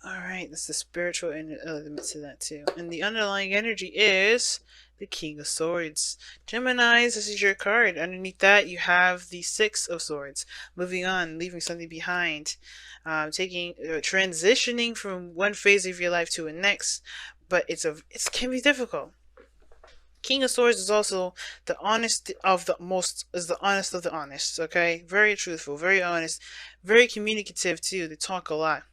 Alright, that's the spiritual element to that too. And the underlying energy is the King of Swords. Geminis, this is your card. Underneath that, you have the Six of Swords. Moving on, leaving something behind. Transitioning from one phase of your life to the next. But it can be difficult. King of Swords is also the honest of the most, is the honest of the honest, okay? Very truthful, very honest, very communicative too. They talk a lot.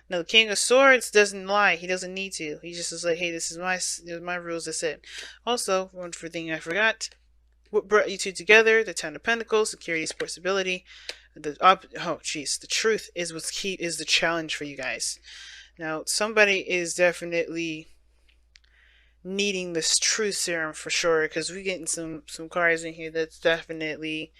Now, the King of Swords doesn't lie. He doesn't need to. He just is like, hey, this is my rules. That's it. Also, one thing I forgot. What brought you two together? The Ten of Pentacles, security, sports ability. The truth is what's key. Is the challenge for you guys. Now, somebody is definitely needing this truth serum for sure, because we're getting some cards in here that's definitely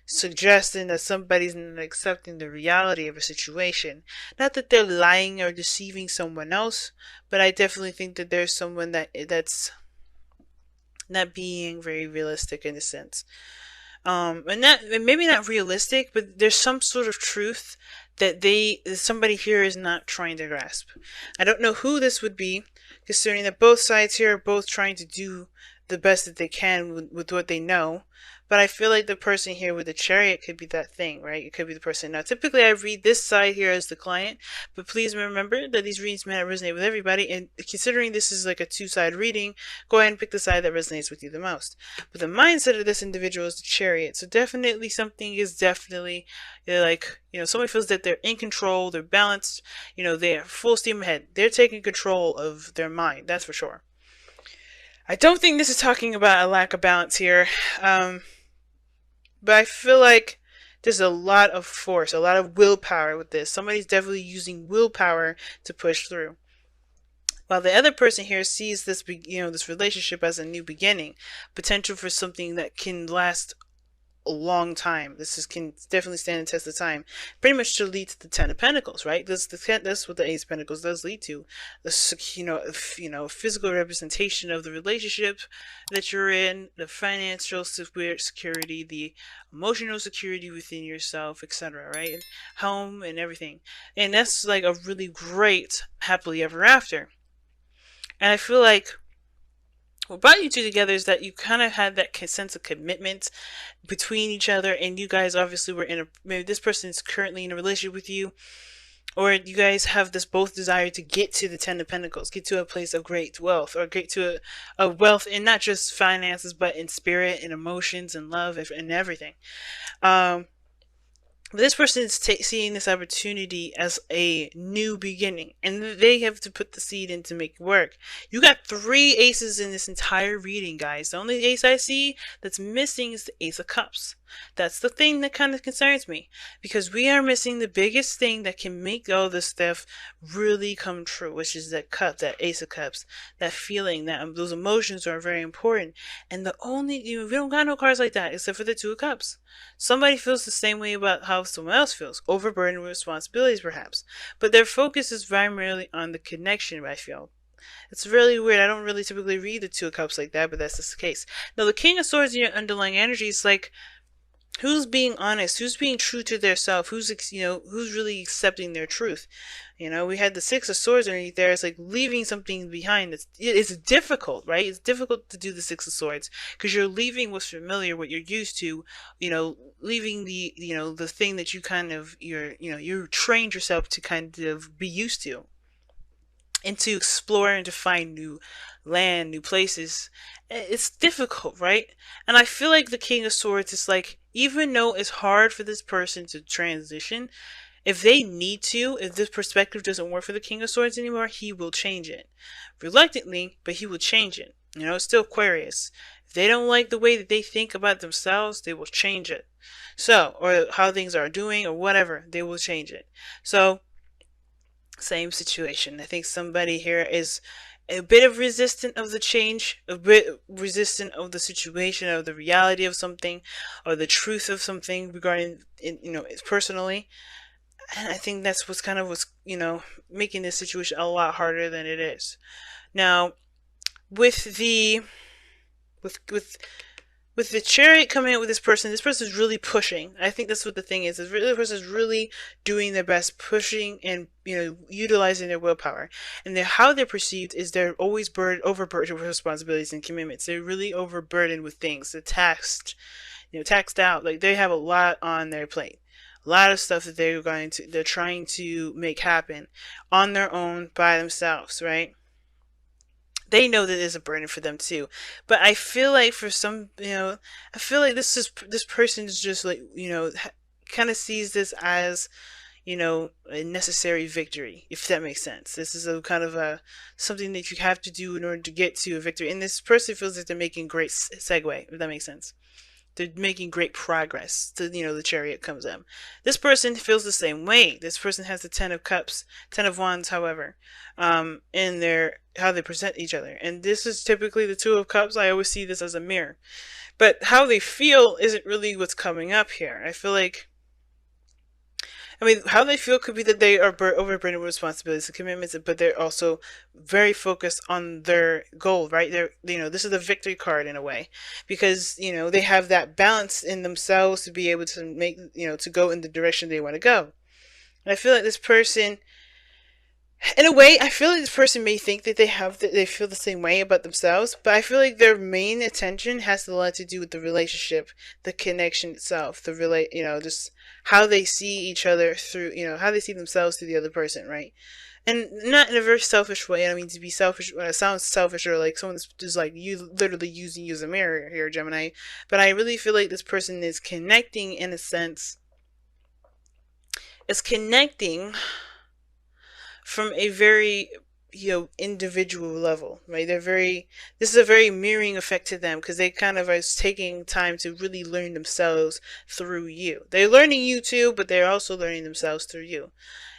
suggesting that somebody's not accepting the reality of a situation. Not that they're lying or deceiving someone else, but I definitely think that there's someone that's not being very realistic in a sense. And maybe not realistic, but there's some sort of truth that somebody here is not trying to grasp. I don't know who this would be, considering that both sides here are both trying to do the best that they can with what they know. But I feel like the person here with the Chariot could be that thing, right? It could be the person. Now, typically I read this side here as the client, but please remember that these readings may not resonate with everybody. And considering this is like a two-side reading, go ahead and pick the side that resonates with you the most. But the mindset of this individual is the Chariot. So definitely something is definitely like, somebody feels that they're in control, they're balanced, they're full steam ahead. They're taking control of their mind, that's for sure. I don't think this is talking about a lack of balance here. But I feel like there's a lot of force, a lot of willpower with this. Somebody's definitely using willpower to push through. While the other person here sees this, this relationship as a new beginning, potential for something that can last a long time. Can definitely stand the test of time. Pretty much to lead to the Ten of Pentacles, right? That's what the Ace of Pentacles does lead to. The physical representation of the relationship that you're in, the financial security, the emotional security within yourself, etc. Right? Home and everything, and that's like a really great happily ever after. And I feel like what brought you two together is that you kind of had that sense of commitment between each other, and you guys obviously were maybe this person is currently in a relationship with you, or you guys have this both desire to get to the Ten of Pentacles, get to a place of great wealth, or get to a wealth in not just finances, but in spirit and emotions and love and everything. This person is seeing this opportunity as a new beginning, and they have to put the seed in to make it work. You got 3 aces in this entire reading, guys. The only ace I see that's missing is the Ace of Cups. That's the thing that kind of concerns me, because we are missing the biggest thing that can make all this stuff really come true, which is that cup, that Ace of Cups, that feeling, that those emotions are very important. And the only, we don't got no cards like that except for the Two of Cups. Somebody feels the same way about how someone else feels, overburdened with responsibilities perhaps, but their focus is primarily on the connection, I feel. It's really weird. I don't really typically read the Two of Cups like that, but that's just the case. Now, the King of Swords in your underlying energy is like, who's being honest? Who's being true to their self? Who's really accepting their truth? We had the Six of Swords underneath there. It's like leaving something behind. It's difficult, right? It's difficult to do the Six of Swords because you're leaving what's familiar, what you're used to. Leaving the thing that you kind of you trained yourself to kind of be used to, and to explore and to find new land, new places. It's difficult, right? And I feel like the King of Swords is like, even though it's hard for this person to transition, if they need to, if this perspective doesn't work for the King of Swords anymore, he will change it. Reluctantly, but he will change it. It's still Aquarius. If they don't like the way that they think about themselves, they will change it. So, or how things are doing or whatever, they will change it. So, same situation. I think somebody here is a bit of resistant of the change, a bit resistant of the situation, of the reality of something, or the truth of something regarding, personally. And I think that's what's making this situation a lot harder than it is. Now, with with the chariot coming out with this person is really pushing. I think that's what the thing is really, the person is really doing their best, pushing and, utilizing their willpower. And how they're perceived is they're always overburdened with responsibilities and commitments. They're really overburdened with things. They're taxed, taxed out. Like, they have a lot on their plate. A lot of stuff that they're trying to make happen on their own by themselves, right? They know that it's a burden for them too. But I feel like for some, I feel like this person is just like, kind of sees this as, a necessary victory, if that makes sense. This is a kind of a something that you have to do in order to get to a victory. And this person feels like they're making great segue, if that makes sense. They're making great progress. The chariot comes up. This person feels the same way. This person has the 10 of cups, 10 of wands, however, in their how they present each other. And this is typically the 2 of cups. I always see this as a mirror. But how they feel isn't really what's coming up here. I feel like, how they feel could be that they are overburdened with responsibilities and commitments, but they're also very focused on their goal, right? This is the victory card in a way, because, they have that balance in themselves to be able to make, to go in the direction they want to go. And I feel like this person, in a way, I feel like this person may think that they feel the same way about themselves, but I feel like their main attention has a lot to do with the relationship, the connection itself, just how they see each other through, how they see themselves through the other person, right? And not in a very selfish way. I mean, to be selfish, when it sounds selfish or like someone's just like you literally using you as a mirror here, Gemini. But I really feel like this person is connecting in a sense. It's connecting from a very individual level, right? This is a very mirroring effect to them, because they kind of are taking time to really learn themselves through you. They're learning you too, but they're also learning themselves through you.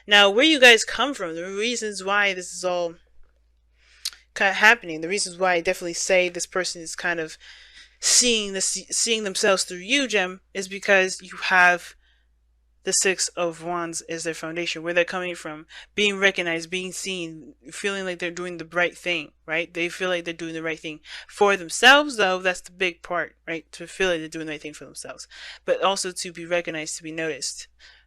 Now, where you guys come from, the reasons why this is all kind of happening, the reasons why I definitely say this person is kind of seeing themselves through you, Gem, is because you have the 6 of wands is their foundation, where they're coming from, being recognized, being seen, feeling like they're doing the right thing, right? They feel like they're doing the right thing for themselves, though. That's the big part, right? To feel like they're doing the right thing for themselves, but also to be recognized, to be noticed.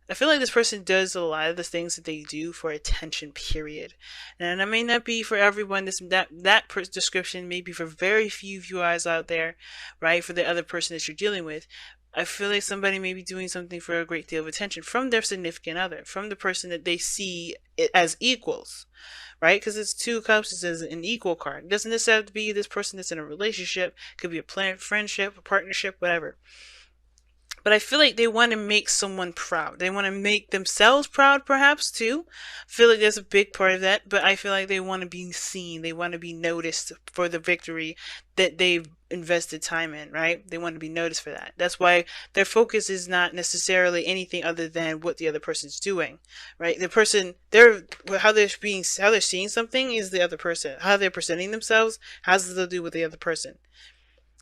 I feel like this person does a lot of the things that they do for attention, period. And I may not be for everyone. That description may be for very few of you guys out there, right? For the other person that you're dealing with. I feel like somebody may be doing something for a great deal of attention from their significant other, from the person that they see it as equals, right? Because it's 2 cups, it says an equal card. It doesn't necessarily have to be this person that's in a relationship. It could be a planned friendship, a partnership, whatever. But I feel like they want to make someone proud. They want to make themselves proud, perhaps, too. I feel like there's a big part of that. But I feel like they want to be seen. They want to be noticed for the victory that they've invested time in, right? They want to be noticed for that. That's why their focus is not necessarily anything other than what the other person's doing, right? The person, how they're seeing something is the other person. How they're presenting themselves has to do with the other person.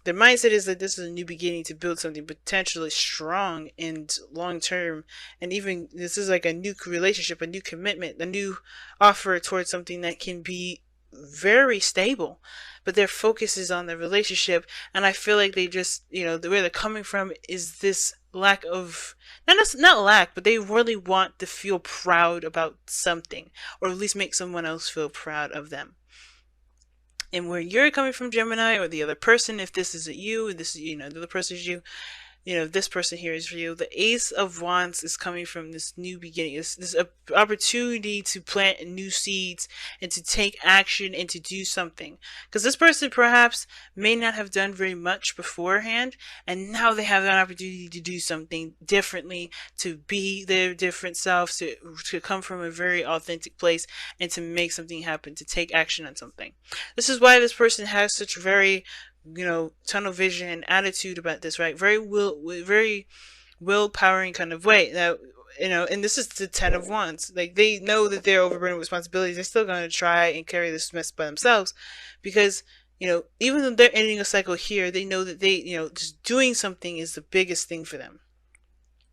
Their mindset is that this is a new beginning to build something potentially strong and long term, and even this is like a new relationship, a new commitment, a new offer towards something that can be very stable. But their focus is on the relationship, and I feel like they just, where they're coming from is this lack of, not lack, but they really want to feel proud about something, or at least make someone else feel proud of them. And where you're coming from, Gemini, or the other person, if this isn't you, this is, the other person is you, this person here is for you. The Ace of Wands is coming from this new beginning. This opportunity to plant new seeds and to take action and to do something. Because this person perhaps may not have done very much beforehand, and now they have an opportunity to do something differently, to be their different selves, to come from a very authentic place and to make something happen, to take action on something. This is why this person has such very tunnel vision and attitude about this, right? Very willpowering kind of way. Now, and this is the 10 of Wands. Like, they know that they're overburdened with responsibilities. They're still going to try and carry this mess by themselves, because, even though they're ending a cycle here, they know that they, just doing something is the biggest thing for them.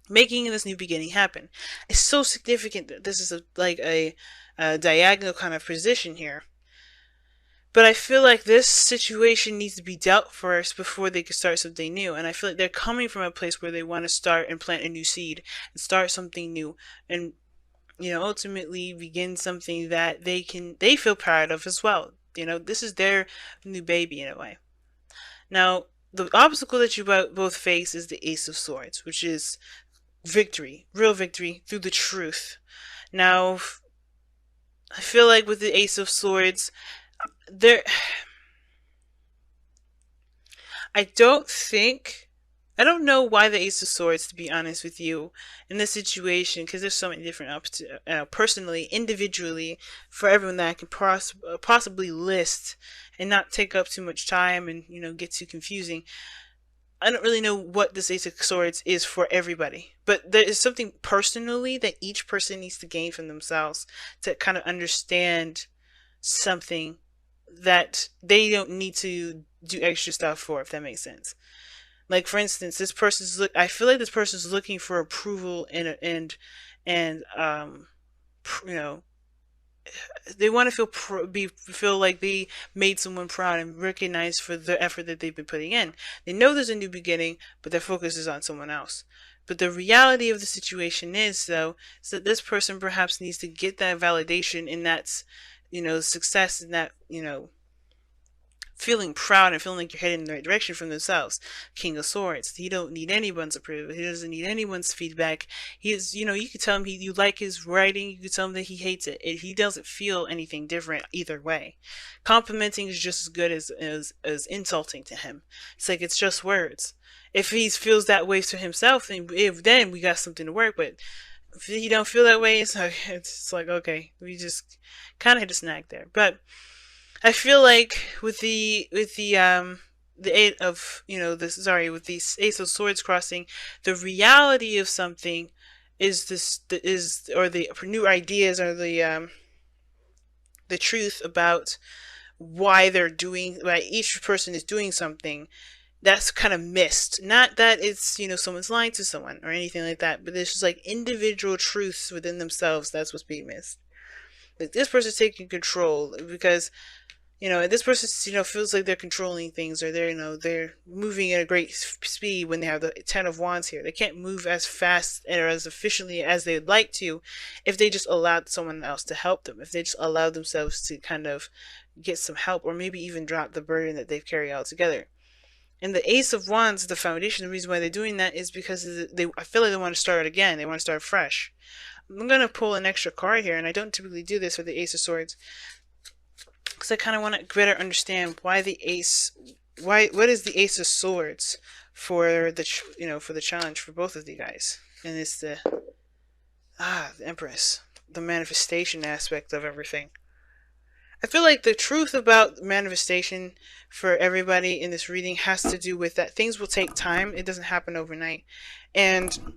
Making this new beginning happen. It's so significant that this is like a diagonal kind of position here. But I feel like this situation needs to be dealt first before they can start something new. And I feel like they're coming from a place where they want to start and plant a new seed and start something new, and ultimately begin something that they feel proud of as well. This is their new baby in a way. Now, the obstacle that you both face is the Ace of Swords, which is victory, real victory through the truth. Now, I feel like with the Ace of Swords, there I don't think I don't know why the Ace of Swords, to be honest with you, in this situation, because there's so many different personally, individually, for everyone that I can possibly list and not take up too much time and get too confusing. I don't really know what this Ace of Swords is for everybody, but there is something personally that each person needs to gain from themselves to kind of understand something that they don't need to do extra stuff for, if that makes sense. Like, for instance, I feel like this person's looking for approval and you know they want to feel like they made someone proud and recognized for the effort that they've been putting in. They know there's a new beginning, but their focus is on someone else. But the reality of the situation is, though, is that this person perhaps needs to get that validation in that, success, in that, feeling proud and feeling like you're heading in the right direction from themselves. King of Swords. He don't need anyone's approval. He doesn't need anyone's feedback. He is, you can tell him you like his writing. You can tell him that he hates it. He doesn't feel anything different either way. Complimenting is just as good as insulting to him. It's like, it's just words. If he feels that way to himself, then we got something to work with. If he don't feel that way, it's like okay, we just kind of hit a snag there. But I feel like with the eight of with the Ace of Swords crossing, the reality of something is the new ideas, or the truth about why each person is doing something. That's kind of missed. Not that it's someone's lying to someone or anything like that, but there's just like individual truths within themselves. That's what's being missed. Like, this person's taking control because this person, feels like they're controlling things, or they're moving at a great speed when they have the Ten of Wands here. They can't move as fast or as efficiently as they'd like to if they just allowed someone else to help them, if they just allowed themselves to kind of get some help, or maybe even drop the burden that they've carried altogether. And the Ace of Wands, the foundation, the reason why they're doing that is because I feel like they want to start again. They want to start fresh. I'm going to pull an extra card here, and I don't typically do this with the Ace of Swords, because I kind of want to better understand why what is the Ace of Swords for the challenge for both of you guys. And it's the Empress, the manifestation aspect of everything. I feel like the truth about manifestation for everybody in this reading has to do with that things will take time. It doesn't happen overnight. And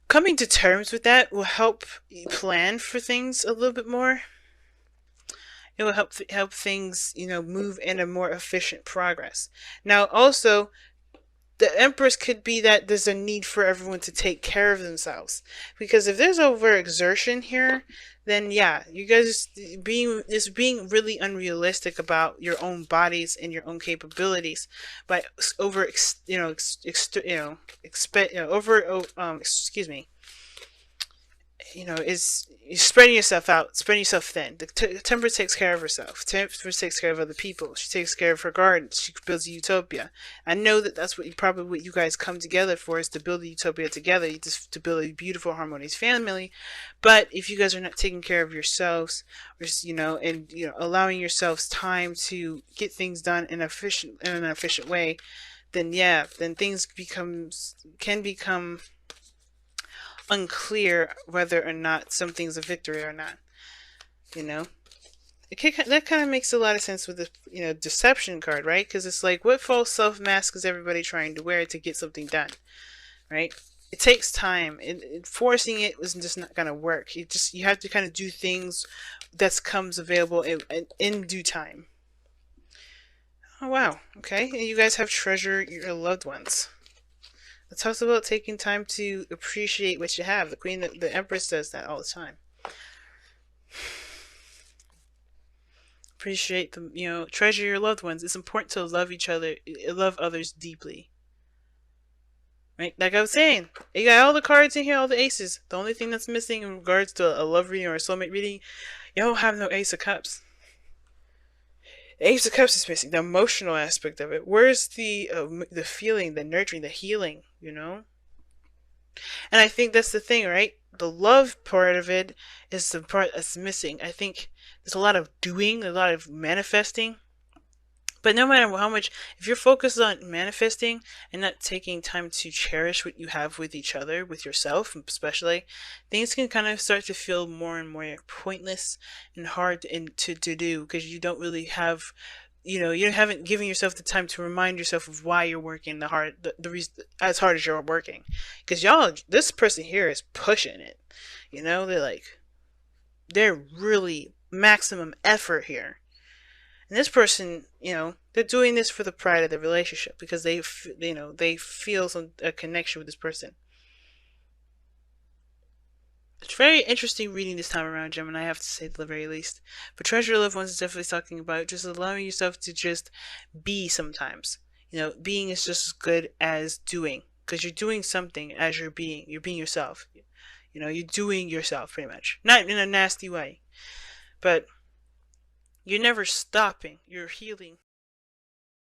coming to terms with that will help you plan for things a little bit more. It will help things, move in a more efficient progress. Now, also, the Empress could be that there's a need for everyone to take care of themselves. Because if there's overexertion here, then yeah, you guys being really unrealistic about your own bodies and your own capabilities by is spreading yourself out, spreading yourself thin. The Temper takes care of herself. Temper takes care of other people. She takes care of her garden. She builds a utopia. I know that's what you guys come together for, is to build a utopia together, to build a beautiful, harmonious family. But if you guys are not taking care of yourselves, or allowing yourselves time to get things done in an efficient way, then things can become unclear whether or not something's a victory or not. That kind of makes a lot of sense with the deception card, right? Because it's like, what false self mask is everybody trying to wear to get something done, right? It takes time. Forcing it was just not gonna work. You have to kind of do things that comes available in due time. Oh wow, okay. And you guys have treasure your loved ones. It talks about taking time to appreciate what you have. The Empress does that all the time. appreciate them, treasure your loved ones. It's important to love each other, love others deeply. Right? Like I was saying, you got all the cards in here, all the aces. The only thing that's missing in regards to a love reading or a soulmate reading, you don't have no Ace of Cups. The Ace of Cups is missing, the emotional aspect of it. Where's the feeling, the nurturing, the healing, And I think that's the thing, right? The love part of it is the part that's missing. I think there's a lot of doing, a lot of manifesting. But no matter how much, if you're focused on manifesting and not taking time to cherish what you have with each other, with yourself especially, things can kind of start to feel more and more pointless and hard to do because you don't really have, you haven't given yourself the time to remind yourself of why you're working the reason as hard as you're working. Because this person here is pushing it. They're really maximum effort here. And this person, they're doing this for the pride of the relationship because they feel a connection with this person. It's very interesting reading this time around, Gemini, I have to say, at the very least. But Treasure Loved Ones is definitely talking about just allowing yourself to just be sometimes. Being is just as good as doing because you're doing something as you're being. You're being yourself. You're doing yourself pretty much. Not in a nasty way, but you're never stopping. You're healing